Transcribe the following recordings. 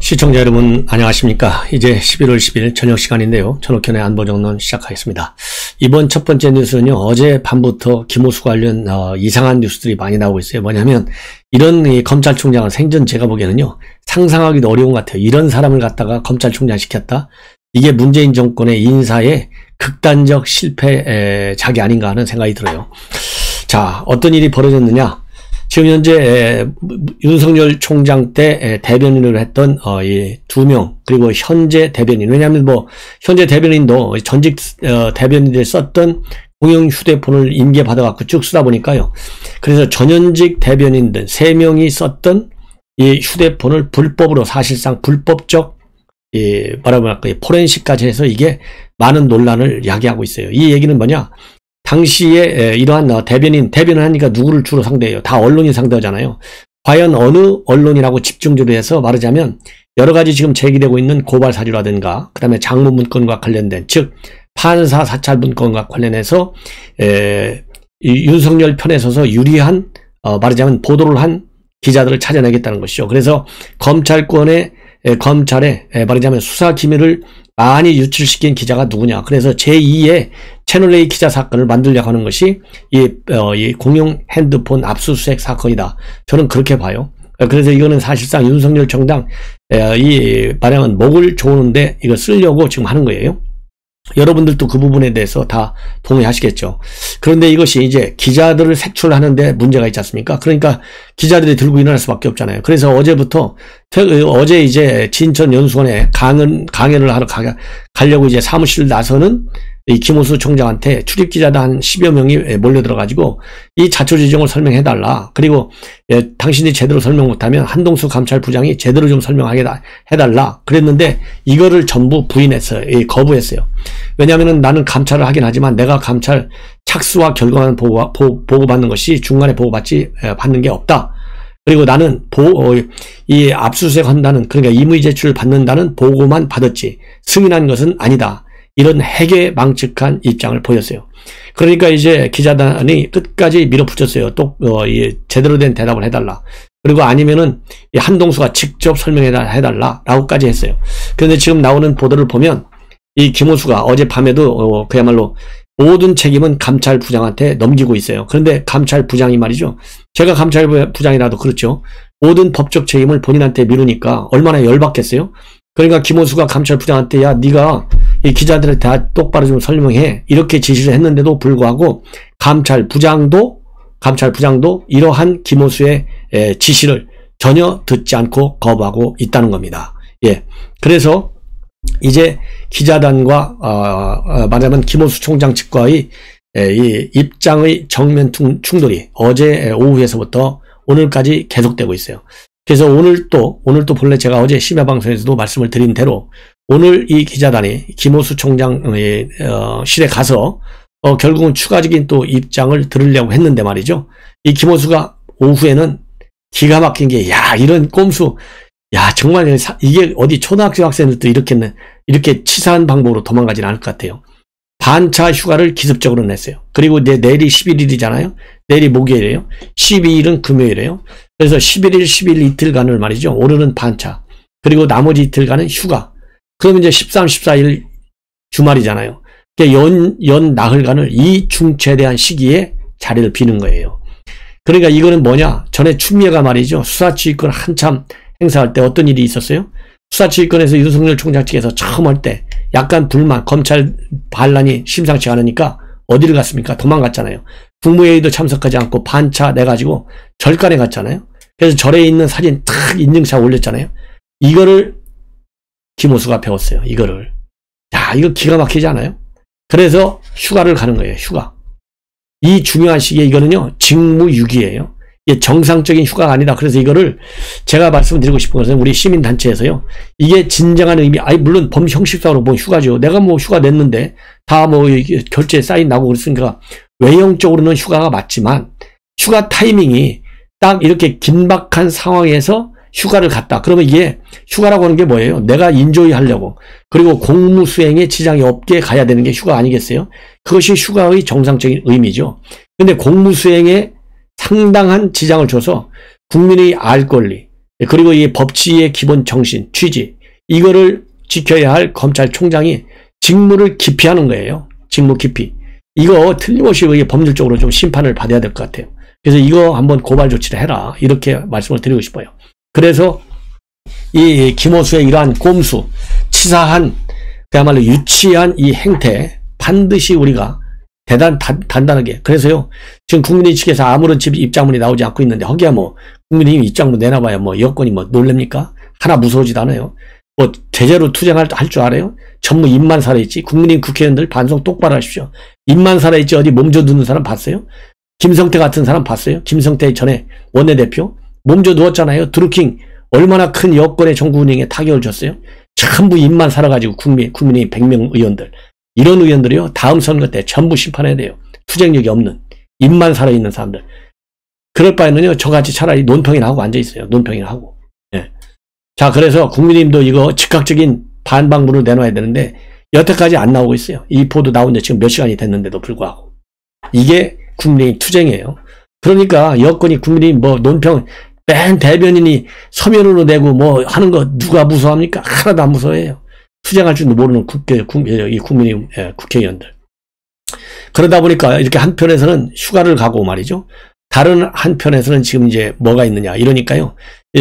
시청자 여러분 안녕하십니까. 이제 11월 10일 저녁 시간인데요. 전옥현의 안보정론 시작하겠습니다. 이번 첫 번째 뉴스는요. 어제 밤부터 김호수 관련 이상한 뉴스들이 많이 나오고 있어요. 뭐냐면 이런 검찰총장은 생전 제가 보기에는요. 상상하기도 어려운 것 같아요. 이런 사람을 갖다가 검찰총장 시켰다. 이게 문재인 정권의 인사의 극단적 실패작이 아닌가 하는 생각이 들어요. 자, 어떤 일이 벌어졌느냐. 지금 현재 윤석열 총장 때 대변인을 했던 이 두 명, 그리고 현재 대변인, 왜냐하면 뭐 현재 대변인도 전직 대변인들 썼던 공용 휴대폰을 임계받아갖고 쭉 쓰다 보니까요. 그래서 전현직 대변인들 3명이 썼던 이 휴대폰을 불법으로, 사실상 불법적 뭐라고 할까, 포렌식까지 해서 이게 많은 논란을 야기하고 있어요. 이 얘기는 뭐냐? 당시에 이러한 대변을 하니까 누구를 주로 상대해요? 다 언론이 상대하잖아요. 과연 어느 언론이라고 집중적으로 해서 말하자면 여러 가지 지금 제기되고 있는 고발 사주라든가 그다음에 장모 문건과 관련된, 즉 판사 사찰 문건과 관련해서 윤석열 편에 서서 유리한 말하자면 보도를 한 기자들을 찾아내겠다는 것이죠. 그래서 검찰에 말하자면 수사 기밀을 많이 유출시킨 기자가 누구냐. 그래서 제2의 채널A 기자 사건을 만들려고 하는 것이 이 공용 핸드폰 압수수색 사건이다. 저는 그렇게 봐요. 그래서 이거는 사실상 윤석열 총장 마량은 목을 조는데 이거 쓰려고 지금 하는 거예요. 여러분들도 그 부분에 대해서 다 동의하시겠죠. 그런데 이것이 이제 기자들을 색출하는데 문제가 있지 않습니까? 그러니까 기자들이 들고 일어날 수밖에 없잖아요. 그래서 어제 이제 진천 연수원에 강연을 하러 가려고 이제 사무실 나서는 이 김호수 총장한테 출입 기자들 한 10여 명이 몰려들어가지고 이 자초지종을 설명해달라. 그리고 당신이 제대로 설명 못하면 한동수 감찰부장이 제대로 좀 설명하게 해달라. 그랬는데 이거를 전부 부인했어요. 거부했어요. 왜냐하면 나는 감찰을 하긴 하지만 내가 감찰 착수와 결과만 보고받는 것이 중간에 받는 게 없다. 그리고 나는 이 압수수색 한다는, 그러니까 임의 제출을 받는다는 보고만 받았지 승인한 것은 아니다. 이런 해괴망측한 입장을 보였어요. 그러니까 이제 기자단이 끝까지 밀어붙였어요. 또 제대로 된 대답을 해달라. 그리고 아니면은 한동수가 직접 설명해달라라고까지 했어요. 그런데 지금 나오는 보도를 보면 이 김호수가 어젯밤에도 그야말로 모든 책임은 감찰부장한테 넘기고 있어요. 그런데 감찰부장이 말이죠. 제가 감찰부장이라도 그렇죠. 모든 법적 책임을 본인한테 미루니까 얼마나 열받겠어요. 그러니까 김호수가 감찰부장한테 야 네가 이 기자들한테 다 똑바로 좀 설명해 이렇게 지시를 했는데도 불구하고 감찰부장도 이러한 김호수의 지시를 전혀 듣지 않고 거부하고 있다는 겁니다. 예, 그래서 이제 기자단과 말하자면 김호수 총장 측과의 이 입장의 정면 충돌이 어제 오후에서부터 오늘까지 계속되고 있어요. 그래서 오늘도 본래 제가 어제 심야방송에서도 말씀을 드린 대로 오늘 이 기자단이 김호수 총장의 실에 가서 결국은 추가적인 또 입장을 들으려고 했는데 말이죠. 이 김호수가 오후에는 기가 막힌 게, 야, 이런 꼼수, 야, 정말 이게 어디 초등학교 학생들도 이렇게 치사한 방법으로 도망가진 않을 것 같아요. 반차 휴가를 기습적으로 냈어요. 그리고 내일이 11일이잖아요. 내일이 목요일이에요. 12일은 금요일이에요. 그래서 11일, 10일 이틀간을 말이죠. 오늘은 반차. 그리고 나머지 이틀간은 휴가. 그러면 이제 13, 14일 주말이잖아요. 연 나흘간을 이 중최대한 시기에 자리를 비는 거예요. 그러니까 이거는 뭐냐. 전에 추미애가 말이죠. 수사지휘권 한참 행사할 때 어떤 일이 있었어요? 수사지휘권에서 윤석열 총장 측에서 처음 할 때 약간 불만, 검찰 반란이 심상치 않으니까 어디를 갔습니까? 도망갔잖아요. 국무회의도 참석하지 않고 반차 내가지고 절간에 갔잖아요. 그래서 절에 있는 사진 탁 인증샷 올렸잖아요. 이거를 김호수가 배웠어요. 이거를. 야, 이거 기가 막히지 않아요? 그래서 휴가를 가는 거예요. 휴가. 이 중요한 시기에 이거는요. 직무유기예요. 이게 정상적인 휴가가 아니다. 그래서 이거를 제가 말씀드리고 싶은 것은 우리 시민단체에서요. 이게 진정한 의미, 물론 범형식상으로 뭐 휴가죠. 내가 뭐 휴가 냈는데 다 뭐 결제 사인 나고 그랬으니까 외형적으로는 휴가가 맞지만 휴가 타이밍이 딱 이렇게 긴박한 상황에서 휴가를 갔다. 그러면 이게 휴가라고 하는 게 뭐예요? 내가 인조이 하려고. 그리고 공무 수행에 지장이 없게 가야 되는 게 휴가 아니겠어요? 그것이 휴가의 정상적인 의미죠. 근데 공무 수행에 상당한 지장을 줘서 국민의 알 권리, 그리고 이 법치의 기본 정신, 취지, 이거를 지켜야 할 검찰총장이 직무를 기피하는 거예요. 직무 기피. 이거 틀림없이 법률적으로 좀 심판을 받아야 될 것 같아요. 그래서 이거 한번 고발 조치를 해라. 이렇게 말씀을 드리고 싶어요. 그래서 이 김호수의 이러한 꼼수, 치사한, 그야말로 유치한 이 행태 반드시 우리가 단단하게. 그래서요, 지금 국민의힘 측에서 아무런 입장문이 나오지 않고 있는데, 허기야 뭐, 국민의힘 입장문 내놔봐야 뭐, 여권이 뭐, 놀랍니까? 하나 무서워지도 않아요. 뭐, 제대로 투쟁할 줄 알아요? 전부 입만 살아있지. 국민의힘 국회의원들 반성 똑바로 하십시오. 입만 살아있지, 어디 몸져 누는 사람 봤어요? 김성태 같은 사람 봤어요? 김성태 전에 원내대표? 몸져 누웠잖아요. 드루킹, 얼마나 큰 여권의 정부 운영에 타격을 줬어요? 전부 입만 살아가지고 국민의힘 100명 의원들. 이런 의원들이요, 다음 선거 때 전부 심판해야 돼요. 투쟁력이 없는, 입만 살아있는 사람들. 그럴 바에는요, 저같이 차라리 논평이나 하고 앉아있어요. 논평이나 하고. 예. 자, 그래서 국민의힘도 이거 즉각적인 반박문을 내놔야 되는데, 여태까지 안 나오고 있어요. 이 보도 나온 지 지금 몇 시간이 됐는데도 불구하고. 이게 국민의힘 투쟁이에요. 그러니까 여권이 국민의힘 뭐 논평, 맨 대변인이 서면으로 내고 뭐 하는 거 누가 무서워합니까? 하나도 안 무서워해요. 투쟁할 줄도 모르는 국민의힘 국회의원들. 그러다 보니까 이렇게 한편에서는 휴가를 가고 말이죠. 다른 한편에서는 지금 이제 뭐가 있느냐 이러니까요.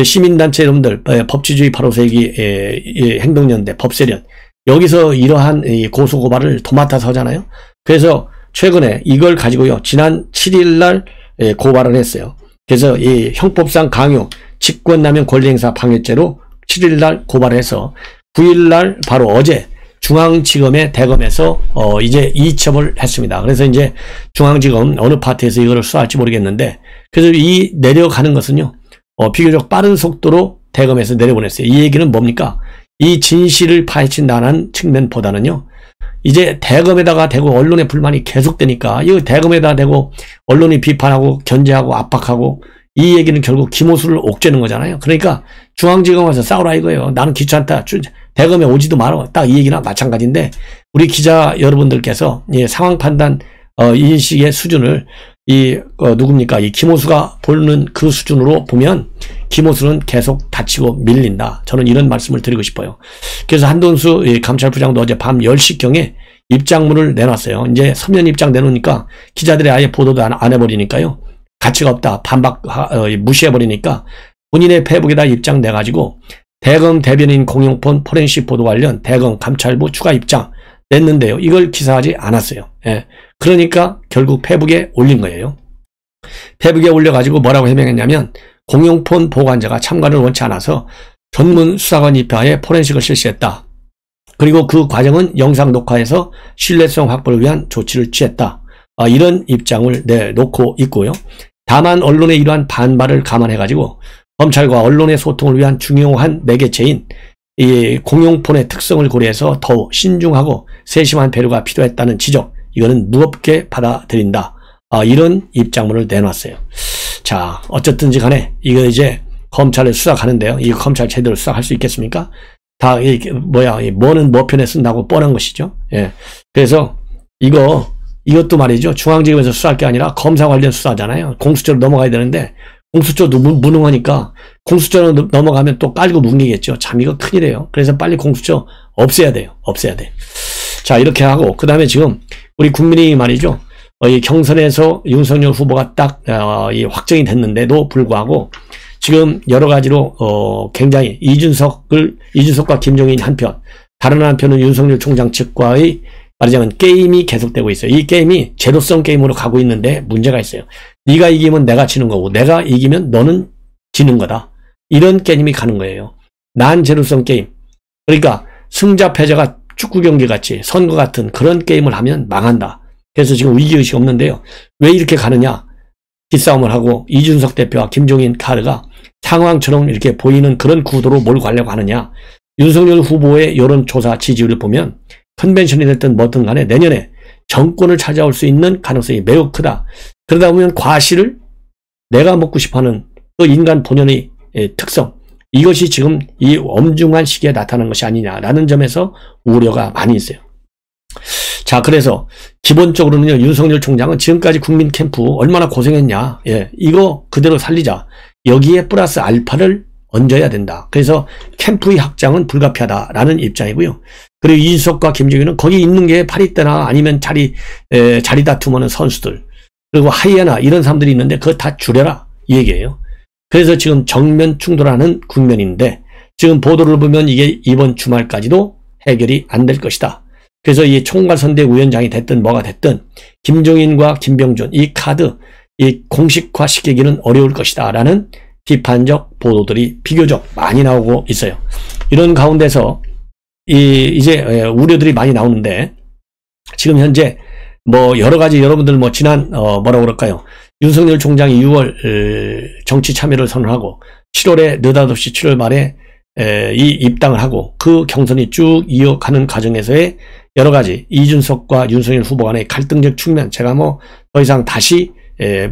시민단체 여러분들, 법치주의 8호세기 행동연대, 법세련, 여기서 이러한 고소고발을 도맡아서 하잖아요. 그래서 최근에 이걸 가지고요, 지난 7일날 고발을 했어요. 그래서 이 형법상 강요, 직권남용 권리행사 방해죄로 7일날 고발을 해서 9일날 바로 어제 중앙지검의 대검에서 이제 이첩을 했습니다. 그래서 이제 중앙지검 어느 파트에서 이거를 수사할지 모르겠는데, 그래서 이 내려가는 것은요, 비교적 빠른 속도로 대검에서 내려보냈어요. 이 얘기는 뭡니까? 이 진실을 파헤친다는 측면보다는요, 이제 대검에다가 대고 언론의 불만이 계속되니까 이 대검에다 대고 언론이 비판하고 견제하고 압박하고, 이 얘기는 결국 김호수를 옥죄는 거잖아요. 그러니까 중앙지검 와서 싸우라 이거예요. 나는 귀찮다. 대검에 오지도 말어. 딱 이 얘기나 마찬가지인데, 우리 기자 여러분들께서 상황 판단 인식의 수준을 누굽니까? 이 김호수가 보는 그 수준으로 보면 김호수는 계속 다치고 밀린다. 저는 이런 말씀을 드리고 싶어요. 그래서 한동수 감찰부장도 어제 밤 10시경에 입장문을 내놨어요. 이제 서면 입장 내놓으니까 기자들이 아예 보도도 안 해버리니까요. 가치가 없다. 무시해버리니까 본인의 페이북에다 입장 내가지고 대검 대변인 공용폰 포렌식 보도 관련 대검 감찰부 추가 입장 냈는데요. 이걸 기사하지 않았어요. 예. 그러니까 결국 페이북에 올린 거예요. 페이북에 올려가지고 뭐라고 해명했냐면, 공용폰 보관자가 참관을 원치 않아서 전문 수사관 입하에 포렌식을 실시했다. 그리고 그 과정은 영상 녹화해서 신뢰성 확보를 위한 조치를 취했다. 이런 입장을 내놓고 있고요. 다만 언론의 이러한 반발을 감안해가지고 검찰과 언론의 소통을 위한 중요한 매개체인 이 공용폰의 특성을 고려해서 더욱 신중하고 세심한 배려가 필요했다는 지적, 이거는 무겁게 받아들인다. 이런 입장문을 내놨어요. 자, 어쨌든지 간에 이거 이제 검찰을 수사하는데요. 이 검찰 제대로 수사할 수 있겠습니까? 다 뭐는 뭐 편에 쓴다고 뻔한 것이죠. 예. 그래서 이것도 말이죠. 중앙지검에서 수사할 게 아니라 검사 관련 수사잖아요. 공수처로 넘어가야 되는데 공수처도 무능하니까 공수처로 넘어가면 또 깔고 뭉개겠죠. 참 이거 큰일이에요. 그래서 빨리 공수처 없애야 돼요. 없애야 돼. 자, 이렇게 하고 그다음에 지금 우리 국민이 말이죠. 이 경선에서 윤석열 후보가 딱 확정이 됐는데도 불구하고 지금 여러 가지로 굉장히 이준석과 김종인 한편, 다른 한편은 윤석열 총장 측과의 말하자면 게임이 계속되고 있어요. 이 게임이 제도성 게임으로 가고 있는데 문제가 있어요. 네가 이기면 내가 지는 거고 내가 이기면 너는 지는 거다. 이런 게임이 가는 거예요. 난제도성 게임. 그러니까 승자 패자가 축구 경기 같이 선거 같은 그런 게임을 하면 망한다. 그래서 지금 위기의식이 없는데요. 왜 이렇게 가느냐. 기싸움을 하고 이준석 대표와 김종인 카드가 상황처럼 이렇게 보이는 그런 구도로 몰고 가려고 하느냐. 윤석열 후보의 여론조사 지지율을 보면 컨벤션이 됐든 뭐든 간에 내년에 정권을 찾아올 수 있는 가능성이 매우 크다. 그러다 보면 과실을 내가 먹고 싶어하는 그 인간 본연의 특성, 이것이 지금 이 엄중한 시기에 나타난 것이 아니냐라는 점에서 우려가 많이 있어요. 자, 그래서 기본적으로는요, 윤석열 총장은 지금까지 국민 캠프 얼마나 고생했냐. 예, 이거 그대로 살리자. 여기에 플러스 알파를 얹어야 된다. 그래서 캠프의 확장은 불가피하다라는 입장이고요. 그리고 이준석과 김종인은 거기 있는 게 파리떼나 아니면 자리 다투는 선수들, 그리고 하이에나 이런 사람들이 있는데 그거 다 줄여라 이 얘기예요. 그래서 지금 정면 충돌하는 국면인데 지금 보도를 보면 이게 이번 주말까지도 해결이 안 될 것이다. 그래서 이 총괄선대위원장이 됐든 뭐가 됐든 김종인과 김병준 이 카드 이 공식화 시키기는 어려울 것이다 라는 비판적 보도들이 비교적 많이 나오고 있어요. 이런 가운데서 이제 우려들이 많이 나오는데 지금 현재 뭐 여러 가지 여러분들 뭐 지난 뭐라고 그럴까요? 윤석열 총장이 6월 정치 참여를 선언하고 7월에 느닷없이 7월 말에 이 입당을 하고 그 경선이 쭉 이어가는 과정에서의 여러 가지 이준석과 윤석열 후보 간의 갈등적 측면 제가 뭐 더 이상 다시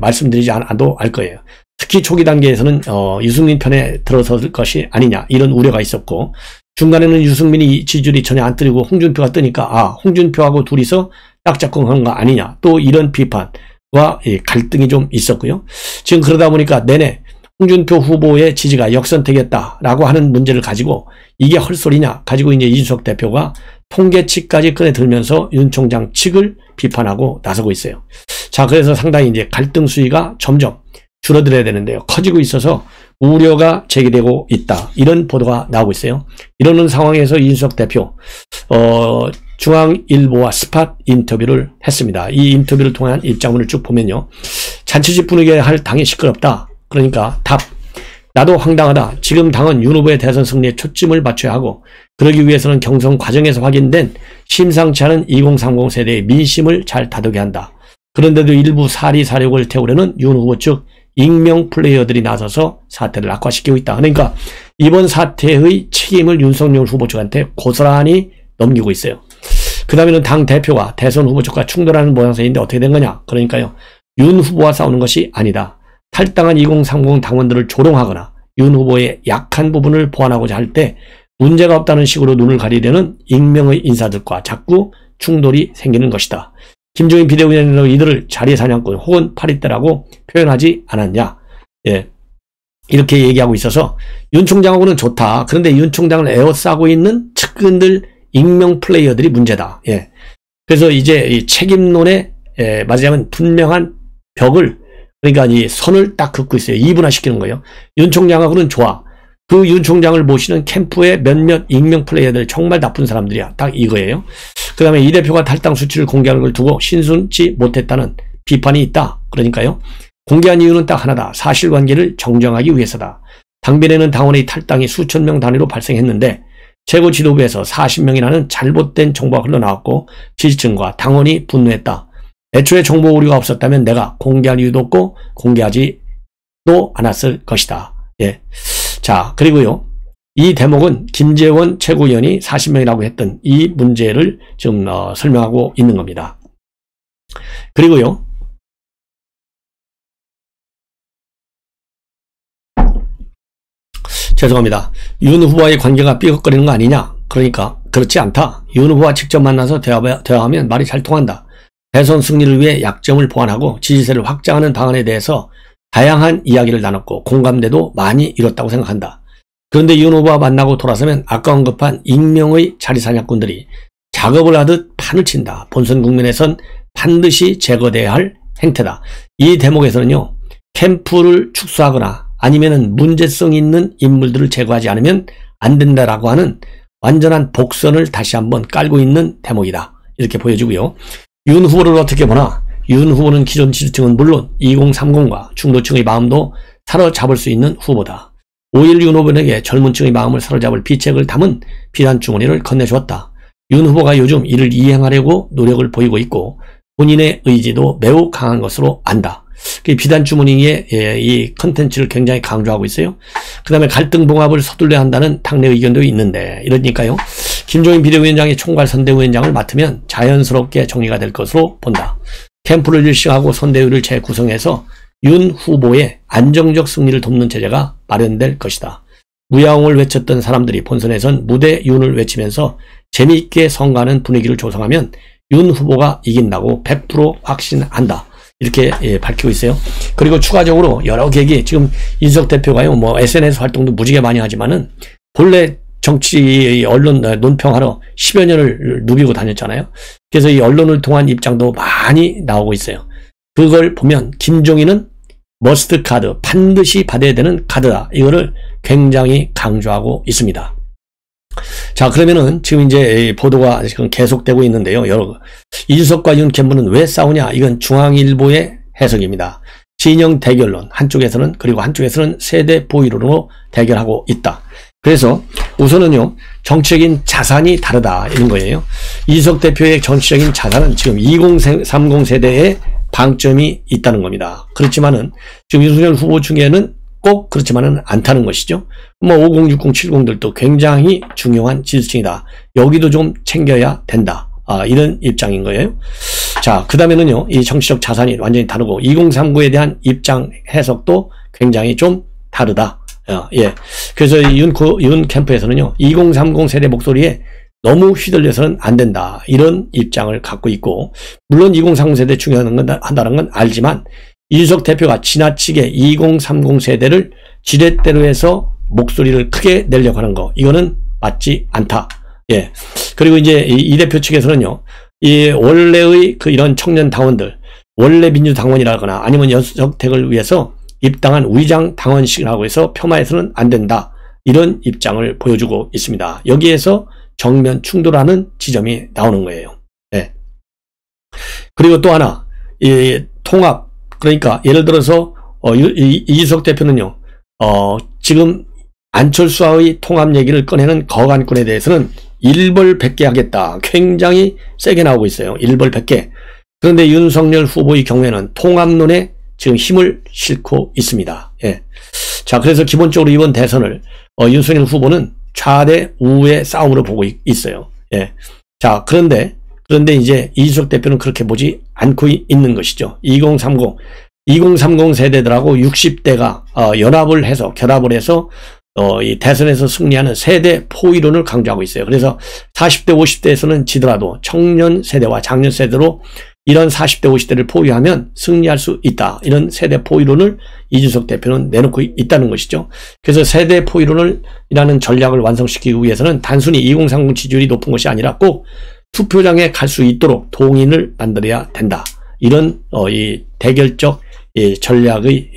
말씀드리지 않아도 알 거예요. 특히 초기 단계에서는 유승민 편에 들어설 것이 아니냐 이런 우려가 있었고 중간에는 유승민이 지지율이 전혀 안 뜨고 홍준표가 뜨니까 홍준표하고 둘이서 딱짝꿍하는 거 아니냐 또 이런 비판과 갈등이 좀 있었고요. 지금 그러다 보니까 내내 홍준표 후보의 지지가 역선택했다라고 하는 문제를 가지고 이게 헐소리냐 가지고 이제 이준석 대표가 통계치까지 꺼내들면서 윤 총장 측을 비판하고 나서고 있어요. 자, 그래서 상당히 이제 갈등 수위가 점점 줄어들어야 되는데요. 커지고 있어서 우려가 제기되고 있다. 이런 보도가 나오고 있어요. 이러는 상황에서 이준석 대표 중앙일보와 스팟 인터뷰를 했습니다. 이 인터뷰를 통한 입장문을 쭉 보면요. 잔치집 분위기에 할 당이 시끄럽다. 그러니까 답. 나도 황당하다. 지금 당은 윤 후보의 대선 승리에 초점을 맞춰야 하고 그러기 위해서는 경선 과정에서 확인된 심상치 않은 2030 세대의 민심을 잘 다독여야 한다. 그런데도 일부 사리사욕을 태우려는 윤 후보 측 익명 플레이어들이 나서서 사태를 악화시키고 있다. 그러니까 이번 사태의 책임을 윤석열 후보 측한테 고스란히 넘기고 있어요. 그 다음에는 당 대표가 대선 후보 측과 충돌하는 모양새인데 어떻게 된 거냐. 그러니까요. 윤 후보와 싸우는 것이 아니다. 탈당한 2030 당원들을 조롱하거나 윤 후보의 약한 부분을 보완하고자 할 때 문제가 없다는 식으로 눈을 가리려는 익명의 인사들과 자꾸 충돌이 생기는 것이다. 김종인 비대위원장도 이들을 자리사냥꾼 혹은 파리떼라고 표현하지 않았냐. 예. 이렇게 얘기하고 있어서 윤 총장하고는 좋다. 그런데 윤 총장을 에워싸고 있는 측근들 익명 플레이어들이 문제다. 예. 그래서 이제 이 책임론에 말하자면 분명한 벽을 그러니까 이 선을 딱 긋고 있어요. 이분화시키는 거예요. 윤 총장하고는 좋아. 그 윤 총장을 모시는 캠프의 몇몇 익명 플레이어들 정말 나쁜 사람들이야. 딱 이거예요. 그 다음에 이 대표가 탈당 수치를 공개하는 걸 두고 신순치 못했다는 비판이 있다. 그러니까요. 공개한 이유는 딱 하나다. 사실관계를 정정하기 위해서다. 당변에는 당원의 탈당이 수천 명 단위로 발생했는데 최고 지도부에서 40명이라는 잘못된 정보가 흘러나왔고 지지층과 당원이 분노했다. 애초에 정보 오류가 없었다면 내가 공개할 이유도 없고 공개하지도 않았을 것이다. 예. 자, 그리고요. 이 대목은 김재원 최고위원이 40명이라고 했던 이 문제를 지금 설명하고 있는 겁니다. 그리고요. 죄송합니다. 윤 후보와의 관계가 삐걱거리는 거 아니냐? 그러니까 그렇지 않다. 윤 후보와 직접 만나서 대화하면 말이 잘 통한다. 대선 승리를 위해 약점을 보완하고 지지세를 확장하는 방안에 대해서 다양한 이야기를 나눴고 공감대도 많이 이뤘다고 생각한다. 그런데 윤 후보와 만나고 돌아서면 아까 언급한 익명의 자리사냥꾼들이 작업을 하듯 판을 친다. 본선 국면에선 반드시 제거돼야 할 행태다. 이 대목에서는요. 캠프를 축소하거나 아니면은 문제성 있는 인물들을 제거하지 않으면 안 된다라고 하는 완전한 복선을 다시 한번 깔고 있는 대목이다. 이렇게 보여지고요. 윤 후보를 어떻게 보나? 윤 후보는 기존 지지층은 물론 2030과 중도층의 마음도 사로잡을 수 있는 후보다. 5.16 윤 후보에게 젊은 층의 마음을 사로잡을 비책을 담은 비단 주머니를 건네주었다. 윤 후보가 요즘 이를 이행하려고 노력을 보이고 있고 본인의 의지도 매우 강한 것으로 안다. 비단 주머니의 이 컨텐츠를 굉장히 강조하고 있어요. 그 다음에 갈등 봉합을 서둘러야 한다는 당내 의견도 있는데 이러니까요. 김종인 비대위원장이 총괄선대위원장을 맡으면 자연스럽게 정리가 될 것으로 본다. 캠프를 일시하고 선대위를 재구성해서 윤 후보의 안정적 승리를 돕는 체제가 마련될 것이다. 무야홍을 외쳤던 사람들이 본선에선 무대 윤을 외치면서 재미있게 선거하는 분위기를 조성하면 윤 후보가 이긴다고 100% 확신한다. 이렇게 밝히고 있어요. 그리고 추가적으로 여러 계획이 지금 이준석 대표가요, 뭐 SNS 활동도 무지개 많이 하지만은 본래 정치 언론 논평하러 10여 년을 누비고 다녔잖아요. 그래서 이 언론을 통한 입장도 많이 나오고 있어요. 그걸 보면 김종인은 머스트 카드, 반드시 받아야 되는 카드다. 이거를 굉장히 강조하고 있습니다. 자, 그러면은 지금 이제 보도가 지금 계속되고 있는데요. 이준석과 윤 캠프는 왜 싸우냐? 이건 중앙일보의 해석입니다. 진영 대결론, 한쪽에서는, 그리고 한쪽에서는 세대 보이론으로 대결하고 있다. 그래서 우선은요, 정치적인 자산이 다르다, 이런 거예요. 이준석 대표의 정치적인 자산은 지금 2030 세대에 방점이 있다는 겁니다. 그렇지만은 지금 윤석열 후보 중에는 꼭 그렇지만은 않다는 것이죠. 뭐 50, 60, 70들도 굉장히 중요한 지지층이다. 여기도 좀 챙겨야 된다. 이런 입장인 거예요. 자, 그 다음에는요, 이 정치적 자산이 완전히 다르고 2039에 대한 입장 해석도 굉장히 좀 다르다. 예. 그래서 윤 캠프에서는요, 2030 세대 목소리에 너무 휘둘려서는 안 된다. 이런 입장을 갖고 있고, 물론 2030 세대 중요하다는 건 알지만, 이준석 대표가 지나치게 2030 세대를 지렛대로 해서 목소리를 크게 내려고 하는 거, 이거는 맞지 않다. 예. 그리고 이제 이 대표 측에서는요, 이 원래의 이런 청년 당원들, 원래 민주당원이라거나 아니면 연수정책을 위해서 입당한 위장 당원식이라고 해서 폄하해서는 안 된다. 이런 입장을 보여주고 있습니다. 여기에서 정면 충돌하는 지점이 나오는 거예요. 네. 그리고 또 하나, 이 통합, 그러니까 예를 들어서 이준석 대표는요, 지금 안철수와의 통합 얘기를 꺼내는 거간권에 대해서는 일벌백계 하겠다. 굉장히 세게 나오고 있어요. 일벌백계. 그런데 윤석열 후보의 경우에는 통합론에 지금 힘을 싣고 있습니다. 예. 자, 그래서 기본적으로 이번 대선을 윤석열 후보는 좌대 우의 싸움으로 보고 있어요. 예. 자, 그런데 이제 이준석 대표는 그렇게 보지 않고 있는 것이죠. 2030 세대들하고 60대가 연합을 해서, 결합을 해서 이 대선에서 승리하는 세대 포위론을 강조하고 있어요. 그래서 40대 50대에서는 지더라도 청년 세대와 장년 세대로 이런 40대 50대를 포위하면 승리할 수 있다. 이런 세대 포위론을 이준석 대표는 내놓고 있다는 것이죠. 그래서 세대 포위론이라는 전략을 완성시키기 위해서는 단순히 2030 지지율이 높은 것이 아니라 꼭 투표장에 갈 수 있도록 동인을 만들어야 된다. 이런 이 대결적 전략의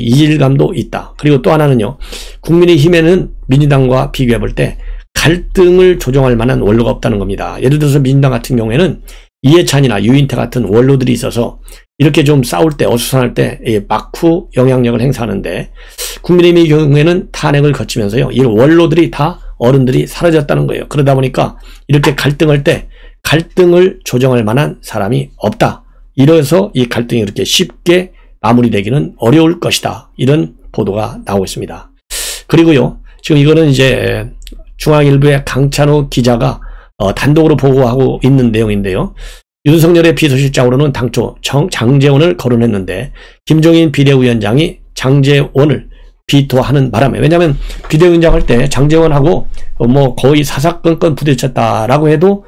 이질감도 있다. 그리고 또 하나는요, 국민의힘에는 민주당과 비교해 볼 때 갈등을 조정할 만한 원로가 없다는 겁니다. 예를 들어서 민주당 같은 경우에는 이해찬이나 유인태 같은 원로들이 있어서 이렇게 좀 싸울 때, 어수선할 때 막후 영향력을 행사하는데, 국민의힘의 경우에는 탄핵을 거치면서요, 이 원로들이 다 어른들이 사라졌다는 거예요. 그러다 보니까 이렇게 갈등할 때 갈등을 조정할 만한 사람이 없다. 이래서 이 갈등이 그렇게 쉽게 마무리되기는 어려울 것이다. 이런 보도가 나오고 있습니다. 그리고요, 지금 이거는 이제 중앙일보의 강찬호 기자가 단독으로 보고하고 있는 내용인데요. 윤석열의 비서실장으로는 당초 장제원을 거론했는데 김종인 비대위원장이 장제원을 비토하는 바람에, 왜냐하면 비대위원장 할 때 장제원하고 뭐 거의 사사건건 부딪혔다라고 해도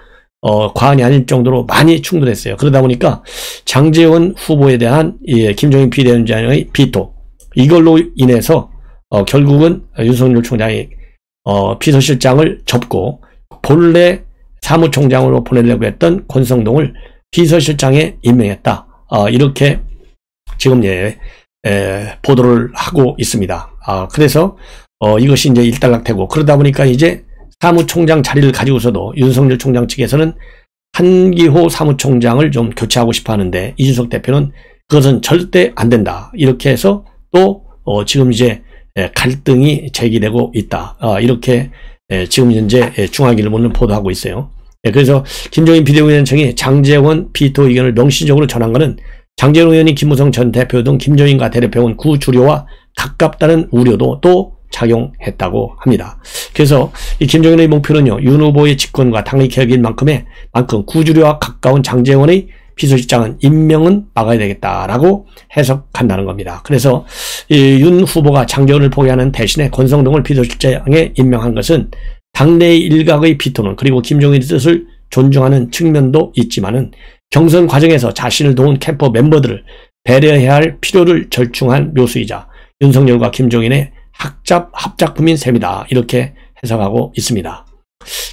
과언이 아닐 정도로 많이 충돌했어요. 그러다 보니까 장제원 후보에 대한 김종인 비대위원장의 비토, 이걸로 인해서 결국은 윤석열 총장이 비서실장을 접고 본래 사무총장으로 보내려고 했던 권성동을 비서실장에 임명했다. 이렇게 지금 보도를 하고 있습니다. 그래서 이것이 이제 일단락되고, 그러다 보니까 이제 사무총장 자리를 가지고서도 윤석열 총장 측에서는 한기호 사무총장을 좀 교체하고 싶어 하는데, 이준석 대표는 그것은 절대 안 된다. 이렇게 해서 또 지금 이제 갈등이 제기되고 있다. 이렇게 지금 현재 중앙일보는 보도하고 있어요. 그래서 김종인 비대위원장이 장제원 비토 의견을 명시적으로 전한 것은 장제원 의원이 김무성 전 대표 등 김종인과 대대표는 구주류와 가깝다는 우려도 또 작용했다고 합니다. 그래서 이 김종인의 목표는요, 윤 후보의 집권과 당의 개혁인 만큼 구주류와 가까운 장제원의 비서실장은 임명은 막아야 되겠다라고 해석한다는 겁니다. 그래서 이 윤 후보가 장제원을 포기하는 대신에 권성동을 비서실장에 임명한 것은 당내 일각의 비토는, 그리고 김종인의 뜻을 존중하는 측면도 있지만은 경선 과정에서 자신을 도운 캠프 멤버들을 배려해야 할 필요를 절충한 묘수이자 윤석열과 김종인의 합작품인 셈이다. 이렇게 해석하고 있습니다.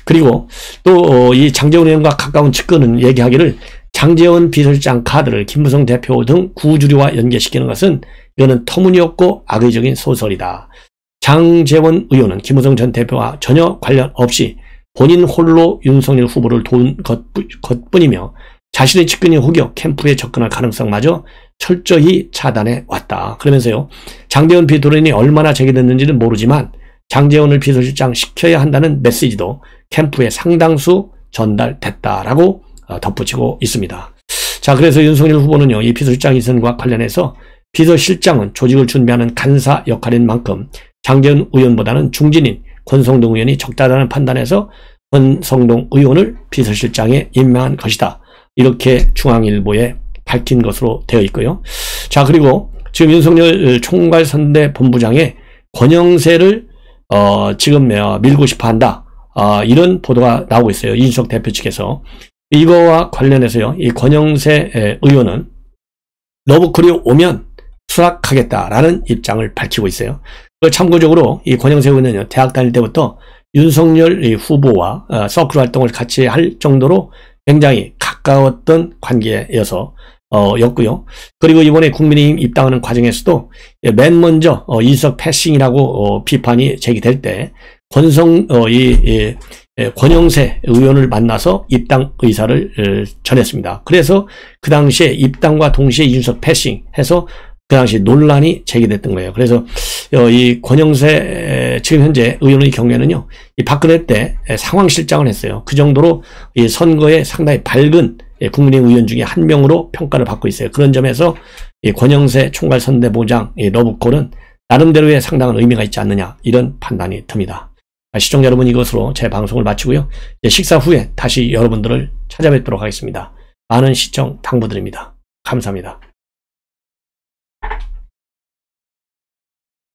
그리고 또 이 장제원 의원과 가까운 측근은 얘기하기를 장제원 비서실장 카드를 김무성 대표 등 구주류와 연계시키는 것은 이거는 터무니없고 악의적인 소설이다. 장제원 의원은 김무성 전 대표와 전혀 관련 없이 본인 홀로 윤석열 후보를 도운 것뿐이며 자신의 측근이 혹여 캠프에 접근할 가능성마저 철저히 차단해 왔다. 그러면서요, 장제원 비토론이 얼마나 제기됐는지는 모르지만 장제원을 비서실장 시켜야 한다는 메시지도 캠프에 상당수 전달됐다라고 덧붙이고 있습니다. 자, 그래서 윤석열 후보는요, 이 비서실장 이선과 관련해서 비서실장은 조직을 준비하는 간사 역할인 만큼 장제원 의원보다는 중진인 권성동 의원이 적다라는 판단에서 권성동 의원을 비서실장에 임명한 것이다. 이렇게 중앙일보에 밝힌 것으로 되어 있고요. 자, 그리고 지금 윤석열 총괄선대본부장의 권영세를 지금 밀고 싶어 한다. 이런 보도가 나오고 있어요. 이준석 대표 측에서. 이거와 관련해서요, 이 권영세 의원은 러브콜이 오면 수락하겠다라는 입장을 밝히고 있어요. 참고적으로 이 권영세 의원은요, 대학 다닐 때부터 윤석열 후보와 서클 활동을 같이 할 정도로 굉장히 가까웠던 관계여서 였고요. 그리고 이번에 국민의힘 입당하는 과정에서도 맨 먼저 이준석 패싱이라고 비판이 제기될 때 권영세 의원을 만나서 입당 의사를 전했습니다. 그래서 그 당시에 입당과 동시에 이준석 패싱해서 그 당시 논란이 제기됐던 거예요. 그래서 이 권영세 지금 현재 의원의 경우에는요, 이 박근혜 때 상황실장을 했어요. 그 정도로 이 선거에 상당히 밝은 국민의힘 의원 중에 한 명으로 평가를 받고 있어요. 그런 점에서 이 권영세 총괄선대본부장 러브콜은 나름대로의 상당한 의미가 있지 않느냐, 이런 판단이 듭니다. 시청자 여러분, 이것으로 제 방송을 마치고요, 식사 후에 다시 여러분들을 찾아뵙도록 하겠습니다. 많은 시청 당부드립니다. 감사합니다.